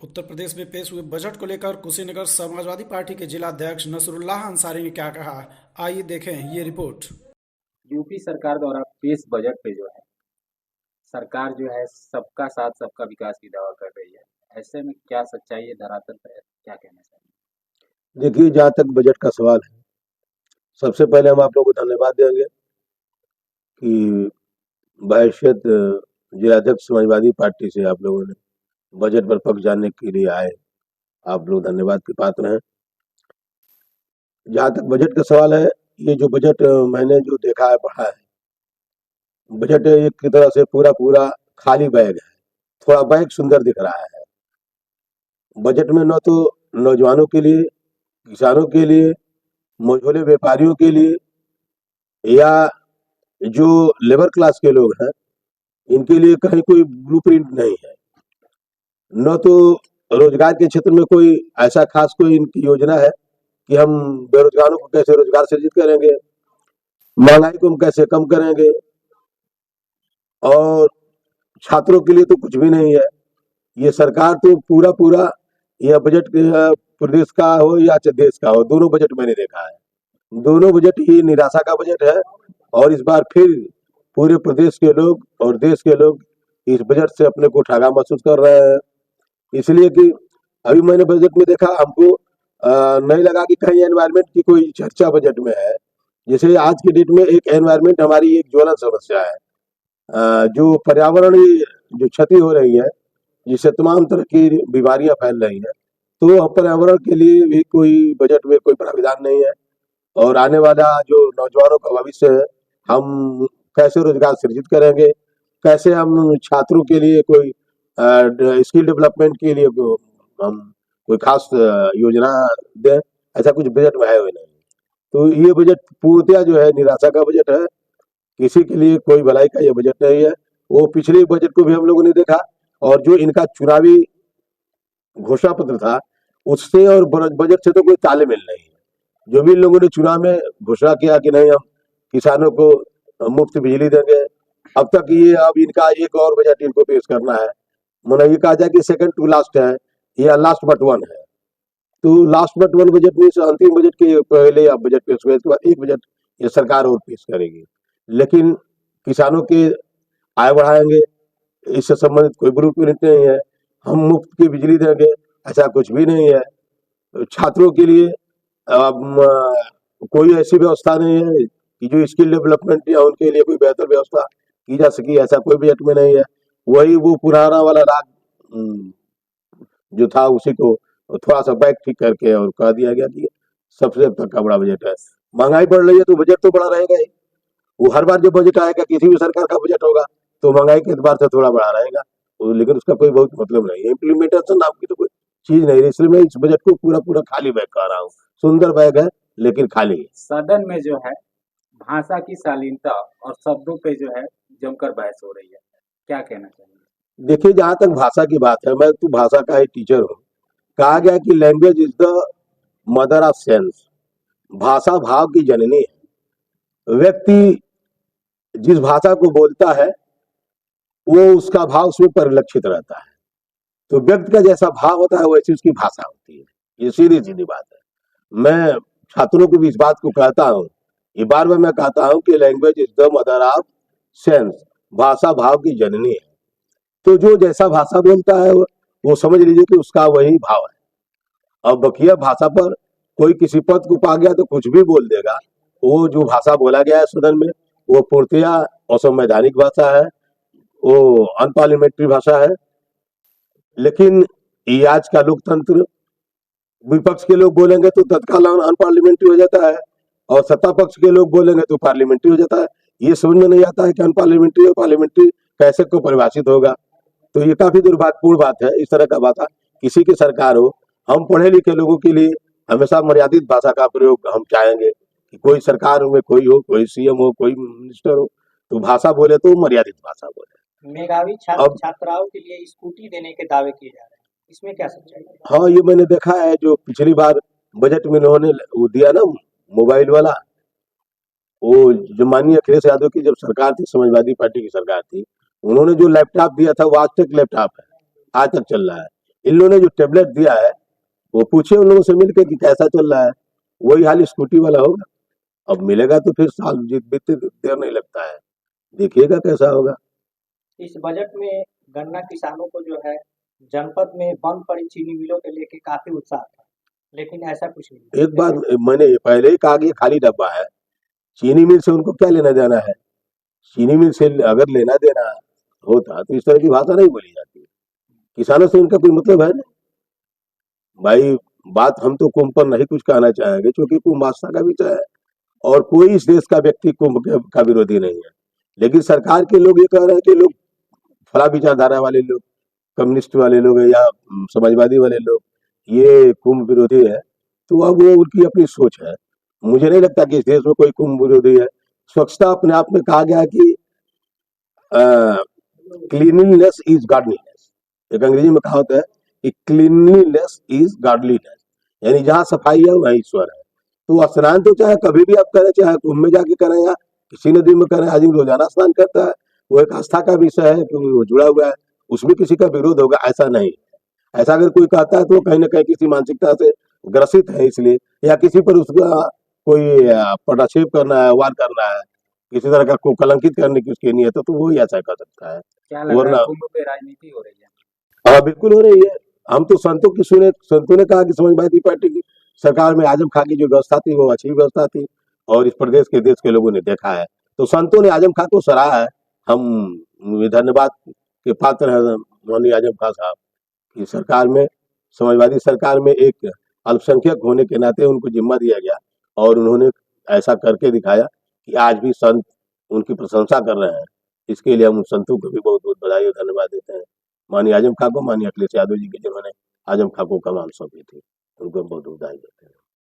उत्तर प्रदेश में पेश हुए बजट को लेकर कुशीनगर समाजवादी पार्टी के जिला अध्यक्ष नसरुल्लाह अंसारी ने क्या कहा, आइए देखें ये रिपोर्ट। यूपी सरकार द्वारा पेश बजट पे जो है सरकार जो है सबका साथ सबका विकास की दावा कर रही है। ऐसे में क्या सच्चाई है धरातल पर, क्या कहना चाहिए? देखिए, जहाँ तक बजट का सवाल है, सबसे पहले हम आप लोगों को धन्यवाद देंगे कि बहैसियत जिलाध्यक्ष समाजवादी पार्टी से आप लोगों ने बजट पर पक्ष जानने के लिए आए। आप लोग धन्यवाद के पात्र हैं। जहाँ तक बजट का सवाल है, ये जो बजट मैंने जो देखा है, पढ़ा है, बजट एक तरह से पूरा पूरा खाली बैग है। थोड़ा बैग सुंदर दिख रहा है। बजट में न तो नौजवानों के लिए, किसानों के लिए, मझोले व्यापारियों के लिए या जो लेबर क्लास के लोग हैं, इनके लिए कहीं कोई ब्लूप्रिंट नहीं है। न तो रोजगार के क्षेत्र में कोई ऐसा खास कोई इनकी योजना है कि हम बेरोजगारों को कैसे रोजगार सृजित करेंगे, महंगाई को हम कैसे कम करेंगे, और छात्रों के लिए तो कुछ भी नहीं है। ये सरकार तो पूरा पूरा यह बजट प्रदेश का हो या देश का हो, दोनों बजट मैंने देखा है। दोनों बजट ही निराशा का बजट है। और इस बार फिर पूरे प्रदेश के लोग और देश के लोग इस बजट से अपने को ठगा महसूस कर रहे हैं। इसलिए कि अभी मैंने बजट में देखा, हमको नहीं लगा कि कहीं एनवायरमेंट की कोई चर्चा बजट में है। जैसे आज के डेट में एक एनवायरमेंट हमारी एक ज्वलंत समस्या है। जो पर्यावरणीय जो क्षति हो रही है, जिससे तमाम तरह की बीमारियां फैल रही हैं, तो पर्यावरण के लिए भी कोई बजट में कोई प्राविधान नहीं है। और आने वाला जो नौजवानों का भविष्य है, हम कैसे रोजगार सृजित करेंगे, कैसे हम छात्रों के लिए कोई स्किल डेवलपमेंट के लिए हम कोई खास योजना दें, ऐसा कुछ बजट में है ही नहीं। तो ये बजट पूर्णतया जो है निराशा का बजट है। किसी के लिए कोई भलाई का ये बजट नहीं है। वो पिछले बजट को भी हम लोगों ने देखा, और जो इनका चुनावी घोषणा पत्र था, उससे और बजट से तो कोई तालमेल नहीं है। जो भी इन लोगों ने चुनाव में घोषणा किया कि नहीं हम किसानों को मुफ्त बिजली देंगे, अब तक ये अब इनका एक और बजट इनको पेश करना है। मतलब ये कहा जाए कि सेकंड टू लास्ट है या लास्ट बट वन है। तो लास्ट बट वन बजट में अंतिम बजट के पहले अब बजट पेश हुए, इसके बाद एक बजट ये सरकार और पेश करेगी। लेकिन किसानों के आय बढ़ाएंगे, इससे संबंधित कोई ब्लूप्रिंट नहीं है। हम मुफ्त की बिजली देंगे, ऐसा कुछ भी नहीं है। छात्रों के लिए कोई ऐसी व्यवस्था नहीं है कि जो स्किल डेवलपमेंट या उनके लिए कोई बेहतर व्यवस्था की जा सके, ऐसा कोई बजट में नहीं है। वही वो पुराना वाला राग जो था, उसी को थोड़ा सा बैक ठीक करके और कह दिया गया कि सबसे अब तक का बड़ा बजट है। महंगाई बढ़ रही है तो बजट तो बड़ा रहेगा ही। वो हर बार जब बजट आएगा, किसी भी सरकार का बजट होगा, तो महंगाई के एतबार से थोड़ा बड़ा रहेगा। लेकिन उसका कोई बहुत मतलब नहीं है। इम्प्लीमेंटेशन नाम की तो कोई चीज नहीं है। इसलिए मैं इस बजट को पूरा पूरा खाली बैग कह रहा हूँ। सुंदर बैग है लेकिन खाली है। सदन में जो है भाषा की शालीनता और शब्दों पे जो है जमकर बहस हो रही है, क्या कहना चाहिए? देखिए, जहाँ तक भाषा की बात है, मैं तो भाषा का ही टीचर हूँ। कहा गया कि language is the mother of sense. भाषा भाव की जननी है। व्यक्ति जिस भाषा को बोलता है, वो उसका भाव उसमें परिलक्षित रहता है। तो व्यक्ति का जैसा भाव होता है, वैसी उसकी भाषा होती है। ये सीधी सीधी बात है। मैं छात्रों को भी इस बात को कहता हूँ, ये बार बार मैं कहता हूँ कि language is the mother of sense. भाषा भाव की जननी है। तो जो जैसा भाषा बोलता है, वो समझ लीजिए कि उसका वही भाव है। अब बकिया भाषा पर कोई किसी पद को पा गया तो कुछ भी बोल देगा। वो जो भाषा बोला गया है सदन में, वो पूर्णतया असंवैधानिक भाषा है, वो अनपार्लियामेंट्री भाषा है। लेकिन ये आज का लोकतंत्र, विपक्ष के लोग बोलेंगे तो तत्काल अनपार्लियामेंट्री हो जाता है, और सत्ता पक्ष के लोग बोलेंगे तो पार्लियामेंट्री हो जाता है। ये समझ में नहीं आता है कि अनपार्लियामेंट्री और पार्लियामेंट्री कैसे को परिभाषित होगा। तो ये काफी दुर्भाग्यपूर्ण बात है। इस तरह का भाषा किसी की सरकार हो, हम पढ़े लिखे लोगों के लिए हमेशा मर्यादित भाषा का प्रयोग हम चाहेंगे कि कोई सरकार में कोई हो, कोई सीएम हो, कोई मिनिस्टर हो, तो भाषा बोले तो मर्यादित भाषा बोले। मेधावी छात्र छात्राओं के लिए स्कूटी देने के दावे किए जा रहे हैं, इसमें क्या सच्चाई है? हाँ, ये मैंने देखा है। जो पिछली बार बजट में इन्होंने वो दिया ना, मोबाइल वाला, वो जो माननीय अखिलेश यादव की जब सरकार थी, समाजवादी पार्टी की सरकार थी, उन्होंने जो लैपटॉप दिया था, वो आज तक लैपटॉप है, आज तक चल रहा है। इन लोगों ने जो टेबलेट दिया है वो पूछे उन लोगों से मिलकर कि कैसा चल रहा है, वही हाल स्कूटी वाला होगा। अब मिलेगा तो फिर साल बीतते देर नहीं लगता है, देखिएगा कैसा होगा। इस बजट में गन्ना किसानों को जो है जनपद में बंद पड़ी चीनी मिलों के लेके काफी उत्साह था, लेकिन ऐसा कुछ नहीं है। एक बात मैंने पहले ही कहा कि ये खाली डब्बा है, चीनी मिल से उनको क्या लेना देना है। चीनी मिल से अगर लेना देना होता तो इस तरह की भाषा नहीं बोली जाती। किसानों से उनका कोई मतलब है नहीं भाई। बात हम तो कुंभ पर नहीं कुछ कहना चाहेंगे क्योंकि कुंभ आस्था का विषय है और कोई इस देश का व्यक्ति कुंभ का विरोधी नहीं है। लेकिन सरकार के लोग ये कह रहे हैं कि लोग फला विचारधारा वाले लोग, कम्युनिस्ट वाले लोग या समाजवादी वाले लोग ये कुंभ विरोधी है, तो अब वो उनकी अपनी सोच है। मुझे नहीं लगता कि इस देश में कोई कुंभ विरोधी है। स्वच्छता अपने आप में कहा गया कि क्लीनलीनेस इज गॉडलीनेस। एक अंग्रेजी में कहावत है कि क्लीनलीनेस इज गॉडलीनेस, यानी जहाँ सफाई है वहाँ ईश्वर है। तो स्नान तो चाहे कभी भी आप करें, चाहे कुंभ में जाके करें या किसी नदी में करें, आदमी रोजाना स्नान करता है, वो एक आस्था का विषय है क्योंकि वो जुड़ा हुआ है, उसमें किसी का विरोध होगा ऐसा नहीं। ऐसा अगर कोई कहता है तो कहीं ना कहीं किसी मानसिकता से ग्रसित है इसलिए, या किसी पर उसका कोई पटाक्षेप करना है, वार करना है, किसी तरह का को कलंकित करने की उसकी नीयत है, तो वो ही ऐसा कर सकता है। क्या लग रहा वरना है कुंभ पे राजनीति हो रही है? हाँ बिल्कुल हो रही है। हम तो संतों की सुने, संतों ने कहा कि समाजवादी पार्टी की सरकार में आजम खां की जो व्यवस्था थी वो अच्छी व्यवस्था थी और इस प्रदेश के देश के लोगों ने देखा है, तो संतों ने आजम खां को सराहा है। हम ये धन्यवाद के पात्र हैं माननीय आजम खां साहब की सरकार में, समाजवादी सरकार में एक अल्पसंख्यक होने के नाते उनको जिम्मा दिया गया और उन्होंने ऐसा करके दिखाया कि आज भी संत उनकी प्रशंसा कर रहे हैं। इसके लिए हम उन संतों को भी बहुत बहुत बधाई और धन्यवाद देते हैं। माननीय आजम खां को, माननीय अखिलेश यादव जी की जिन्होंने आजम खां को कमान सौंपी थी, उनको बहुत बधाई देते हैं।